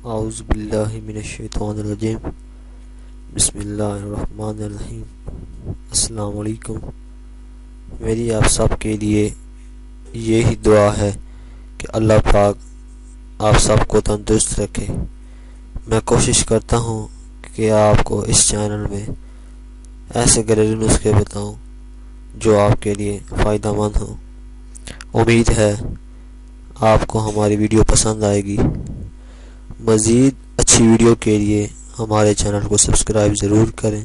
اعوذ باللہ من الشیطان الرجیم بسم اللہ الرحمن الرحیم۔ السلام علیکم۔ میری آپ سب کے لیے یہی دعا ہے کہ اللہ پاک آپ سب کو تندرست رکھے۔ میں کوشش کرتا ہوں کہ آپ کو اس چینل میں ایسے گھریلو نسخے بتاؤں جو آپ کے لیے فائدہ مند ہوں۔ امید ہے آپ کو ہماری ویڈیو پسند آئے گی۔ مزید اچھی ویڈیو کے لیے ہمارے چینل کو سبسکرائب ضرور کریں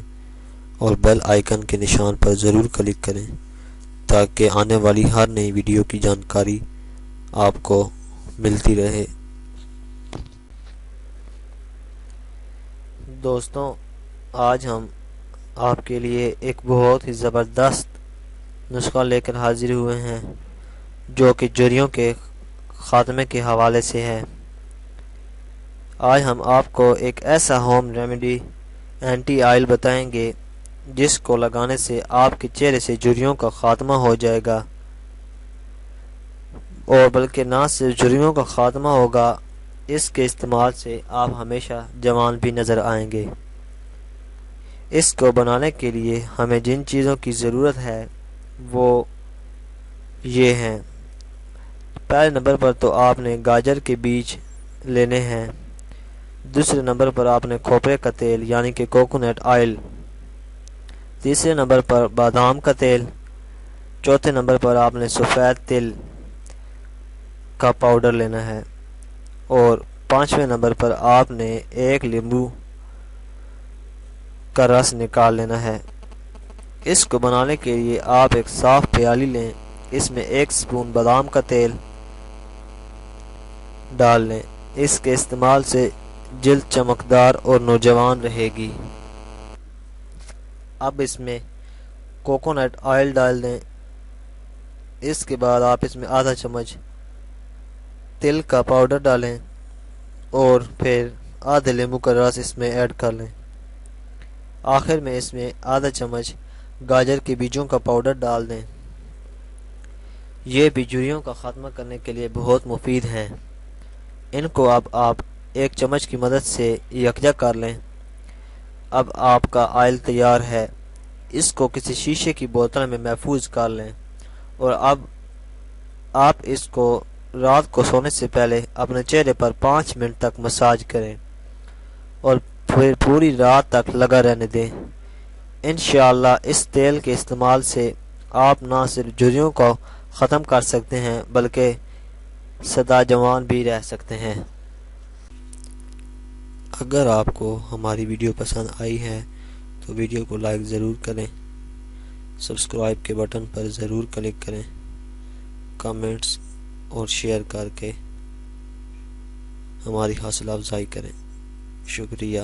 اور بیل آئیکن کے نشان پر ضرور کلک کریں تاکہ آنے والی ہر نئی ویڈیو کی جانکاری آپ کو ملتی رہے۔ دوستوں، آج ہم آپ کے لیے ایک بہت ہی زبردست نسخہ لے کر حاضر ہوئے ہیں جو کہ جھریوں کے خاتمے کے حوالے سے ہے۔ آج ہم آپ کو ایک ایسا ہوم ریمیڈی اینٹی آئل بتائیں گے جس کو لگانے سے آپ کے چہرے سے جھریوں کا خاتمہ ہو جائے گا، اور بلکہ نہ صرف جھریوں کا خاتمہ ہوگا، اس کے استعمال سے آپ ہمیشہ جوان بھی نظر آئیں گے۔ اس کو بنانے کے لیے ہمیں جن چیزوں کی ضرورت ہے وہ یہ ہیں۔ پہلے نمبر پر تو آپ نے گاجر کے بیج لینے ہیں۔ دوسرے نمبر پر آپ نے کھوپرے کا تیل یعنی کہ کوکونٹ آئل۔ تیسرے نمبر پر بادام کا تیل۔ چوتھے نمبر پر آپ نے سفید تل کا پاؤڈر لینا ہے، اور پانچویں نمبر پر آپ نے ایک لیمبو کا رس نکال لینا ہے۔ اس کو بنانے کے لیے آپ ایک صاف پیالی لیں، اس میں 1 سپون بادام کا تیل ڈال لیں۔ اس کے استعمال سے جلد چمکدار اور نوجوان رہے گی۔ اب اس میں کوکونٹ آئل ڈال دیں۔ اس کے بعد آپ اس میں آدھا چمچ تل کا پاؤڈر ڈالیں اور پھر آدھے لیمو کا رس اس میں ایڈ کر لیں۔ آخر میں اس میں آدھا چمچ گاجر کے بیجوں کا پاؤڈر ڈال دیں۔ یہ بھی جھریوں کا خاتمہ کرنے کے لیے بہت مفید ہیں۔ ان کو اب آپ 1 چمچ کی مدد سے یکجا کر لیں۔ اب آپ کا آئل تیار ہے۔ اس کو کسی شیشے کی بوتل میں محفوظ کر لیں، اور اب آپ اس کو رات کو سونے سے پہلے اپنے چہرے پر 5 منٹ تک مساج کریں اور پھر پوری رات تک لگا رہنے دیں۔ انشاءاللہ اس تیل کے استعمال سے آپ نہ صرف جھریوں کو ختم کر سکتے ہیں بلکہ سدا جوان بھی رہ سکتے ہیں۔ اگر آپ کو ہماری ویڈیو پسند آئی ہے تو ویڈیو کو لائک ضرور کریں، سبسکرائب کے بٹن پر ضرور کلک کریں، کمنٹس اور شیئر کر کے ہماری حوصلہ افزائی کریں۔ شکریہ۔